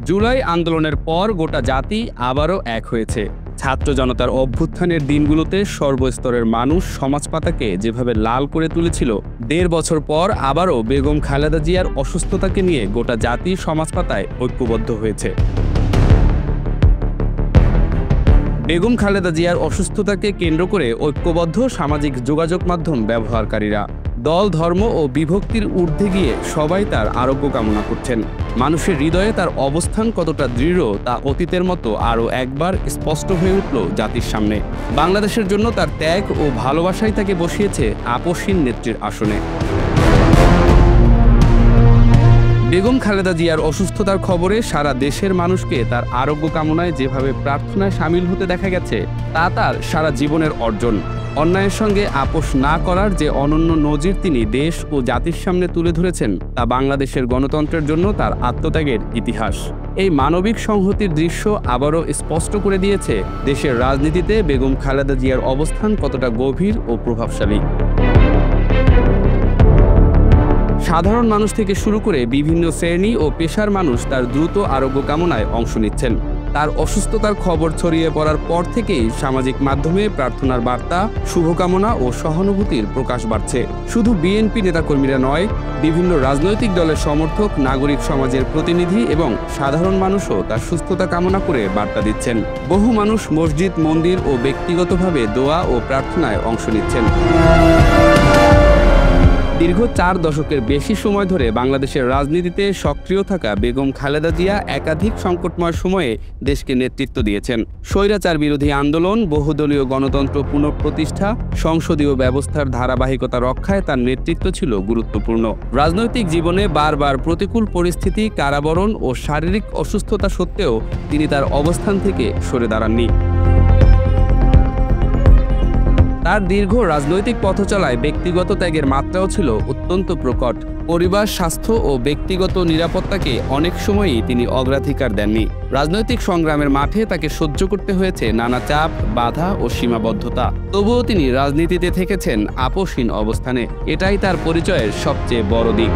জুলাই আন্দোলনের পর গোটা জাতি আবারও এক হয়েছে। ছাত্র জনতার অভ্যুত্থানের দিনগুলোতে সর্বস্তরের মানুষ সমাজপাতাকে যেভাবে লাল করে তুলেছিল, ১.৫ বছর পর আবারও বেগম খালেদা জিয়ার অসুস্থতাকে নিয়ে গোটা জাতি সমাজপাতায় ঐক্যবদ্ধ হয়েছে। বেগম খালেদা জিয়ার অসুস্থতাকে কেন্দ্র করে ঐক্যবদ্ধ সামাজিক যোগাযোগ মাধ্যম ব্যবহারকারীরা। দল, ধর্ম ও বিভক্তির ঊর্ধ্বে গিয়ে সবাই তার আরোগ্য কামনা করছেন। মানুষের হৃদয়ে তার অবস্থান কতটা দৃঢ় তা অতীতের মতো আরও একবার স্পষ্ট হয়ে উঠল জাতির সামনে। বাংলাদেশের জন্য তার ত্যাগ ও ভালোবাসাই তাকে বসিয়েছে আপসহীন নেত্রীর আসনে। বেগম খালেদা জিয়ার অসুস্থতার খবরে সারা দেশের মানুষকে তার আরোগ্য কামনায় যেভাবে প্রার্থনায় সামিল হতে দেখা গেছে, তা তার সারা জীবনের অর্জন। অন্যায়ের সঙ্গে আপোষ না করার যে অনন্য নজির তিনি দেশ ও জাতির সামনে তুলে ধরেছেন, তা বাংলাদেশের গণতন্ত্রের জন্য তার আত্মত্যাগের ইতিহাস। এই মানবিক সংহতির দৃশ্য আবারও স্পষ্ট করে দিয়েছে দেশের রাজনীতিতে বেগম খালেদা জিয়ার অবস্থান কতটা গভীর ও প্রভাবশালী। সাধারণ মানুষ থেকে শুরু করে বিভিন্ন শ্রেণী ও পেশার মানুষ তার দ্রুত আরোগ্য কামনায় অংশ নিচ্ছেন। তার অসুস্থতার খবর ছড়িয়ে পড়ার পর থেকেই সামাজিক মাধ্যমে প্রার্থনার বার্তা, শুভকামনা ও সহানুভূতির প্রকাশ বাড়ছে। শুধু বিএনপি নেতাকর্মীরা নয়, বিভিন্ন রাজনৈতিক দলের সমর্থক, নাগরিক সমাজের প্রতিনিধি এবং সাধারণ মানুষও তার সুস্থতা কামনা করে বার্তা দিচ্ছেন। বহু মানুষ মসজিদ, মন্দির ও ব্যক্তিগতভাবে দোয়া ও প্রার্থনায় অংশ নিচ্ছেন। দীর্ঘ ৪ দশকের বেশি সময় ধরে বাংলাদেশের রাজনীতিতে সক্রিয় থাকা বেগম খালেদা জিয়া একাধিক সংকটময় সময়ে দেশকে নেতৃত্ব দিয়েছেন। স্বৈরাচার বিরোধী আন্দোলন, বহুদলীয় গণতন্ত্র পুনঃপ্রতিষ্ঠা, সংসদীয় ব্যবস্থার ধারাবাহিকতা রক্ষায় তার নেতৃত্ব ছিল গুরুত্বপূর্ণ। রাজনৈতিক জীবনে বারবার প্রতিকূল পরিস্থিতি, কারাবরণ ও শারীরিক অসুস্থতা সত্ত্বেও তিনি তার অবস্থান থেকে সরে দাঁড়াননি। তার দীর্ঘ রাজনৈতিক পথচলায় ব্যক্তিগত ত্যাগের মাত্রাও ছিল অত্যন্ত প্রকট। পরিবার, স্বাস্থ্য ও ব্যক্তিগত নিরাপত্তাকে অনেক সময়ই তিনি অগ্রাধিকার দেননি। রাজনৈতিক সংগ্রামের মাঠে তাকে সহ্য করতে হয়েছে নানা চাপ, বাধা ও সীমাবদ্ধতা। তবুও তিনি রাজনীতিতে থেকেছেন আপোষহীন অবস্থানে। এটাই তার পরিচয়ের সবচেয়ে বড় দিক।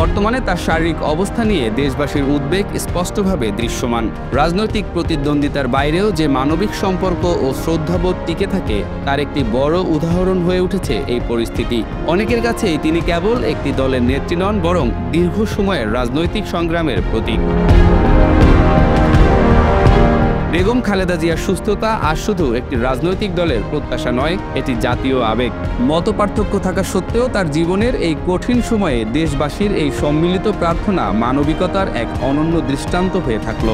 বর্তমানে তার শারীরিক অবস্থা নিয়ে দেশবাসীর উদ্বেগ স্পষ্টভাবে দৃশ্যমান। রাজনৈতিক প্রতিদ্বন্দ্বিতার বাইরেও যে মানবিক সম্পর্ক ও শ্রদ্ধাবোধ টিকে থাকে, তার একটি বড় উদাহরণ হয়ে উঠেছে এই পরিস্থিতি। অনেকের কাছেই তিনি কেবল একটি দলের নেত্রী নন, বরং দীর্ঘ সময়ের রাজনৈতিক সংগ্রামের প্রতীক। বেগম খালেদা জিয়ার সুস্থতা আজ শুধু একটি রাজনৈতিক দলের প্রত্যাশা নয়, এটি জাতীয় আবেগ। মতপার্থক্য থাকা সত্ত্বেও তার জীবনের এই কঠিন সময়ে দেশবাসীর এই সম্মিলিত প্রার্থনা মানবিকতার এক অনন্য দৃষ্টান্ত হয়ে থাকল।